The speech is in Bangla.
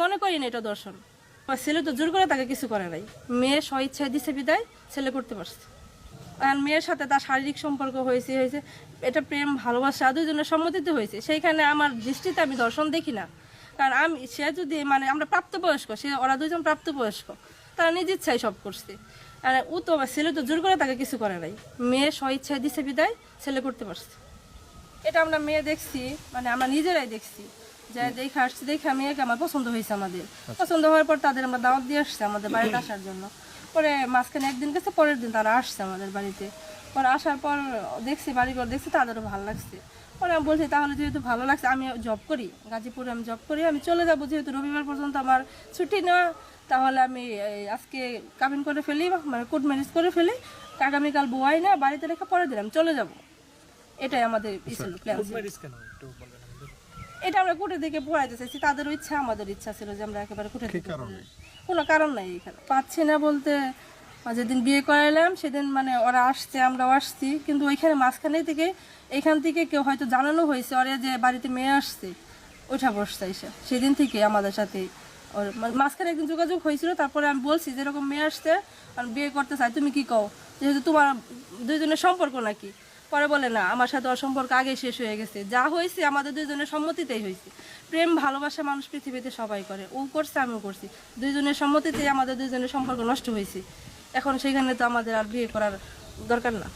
মনে করি না এটা দর্শন। আমার ছেলে তো জোর করে তাকে কিছু করে নাই, মেয়ে স্ব ইচ্ছায় দিছে বিদায় ছেলে করতে পারছে। আর মেয়ের সাথে তার শারীরিক সম্পর্ক হয়েছে, এটা প্রেম ভালোবাসা দুজনের সম্মতিতে হয়েছে। সেইখানে আমার দৃষ্টিতে আমি দর্শন দেখি না। কারণ সে যদি মানে আমরা প্রাপ্তবয়স্ক, ওরা দুজন প্রাপ্তবয়স্ক, তারা নিজ ইচ্ছায় সব করছে। আর ও তো আমার ছেলে তো জোর করে তাকে কিছু করে নাই, মেয়ে স্ব ইচ্ছায় দিছে বিদায় ছেলে করতে পারছে। এটা আমরা মেয়ে দেখছি, মানে আমরা নিজেরাই দেখছি, যে দেখে আসছি, দেখে মেয়েকে আমার পছন্দ হয়েছে। আমাদের পছন্দ হওয়ার পর তাদের আমরা দাওয়াত দিয়ে আসছি আমাদের বাড়িতে আসার জন্য। পরে মাঝখানে একদিন গেছে, পরের দিন তারা আসছে আমাদের বাড়িতে। পরে আসার পর দেখছি, বাড়িঘর দেখছি, তাদেরও ভালো লাগছে। পরে আমি বলছি তাহলে যেহেতু ভালো লাগছে, আমি জব করি গাজীপুরে, আমি জব করি, আমি চলে যাবো, যেহেতু রবিবার পর্যন্ত আমার ছুটি নেওয়া, তাহলে আমি আজকে কাবিন করে ফেলি, মানে কোর্ট ম্যারেজ করে ফেলি, আগামীকাল বোয়াই না বাড়িতে রেখে পরে দিলাম চলে যাব। এটাই আমাদের প্ল্যান। এটা আমরা কোর্টে দিকে পড়াইতে চাইছি, তাদেরও ইচ্ছা আমাদের ইচ্ছা ছিল যে আমরা একেবারে কোর্টে দিকে। কোনো কারণ নাই এখানে পাচ্ছি না বলতে, যেদিন বিয়ে করাইলাম সেদিন মানে ওরা আসছে, আমরাও আসছি, কিন্তু ওইখানে মাঝখানে থেকে এখান থেকে কেউ হয়তো জানানো হয়েছে ওরা যে বাড়িতে মেয়ে আসছে, ওইটা বসছে এসে সেদিন থেকে আমাদের সাথে ওর মাঝখানে একদিন যোগাযোগ হয়েছিল। তারপরে আমি বলছি যেরকম মেয়ে আসছে আমি বিয়ে করতে চাই, তুমি কি কও, যেহেতু তোমার দুইজনের সম্পর্ক নাকি। পরে বলে না, আমার সাথে ওর সম্পর্ক আগে শেষ হয়ে গেছে, যা হয়েছে আমাদের দুইজনের সম্মতিতেই হয়েছে। প্রেম ভালোবাসা মানুষ পৃথিবীতে সবাই করে, ও করছে আমিও করছি, দুইজনের সম্মতিতেই আমাদের দুইজনের সম্পর্ক নষ্ট হয়েছে। এখন সেখানে তো আমাদের আর বিয়ে করার দরকার না।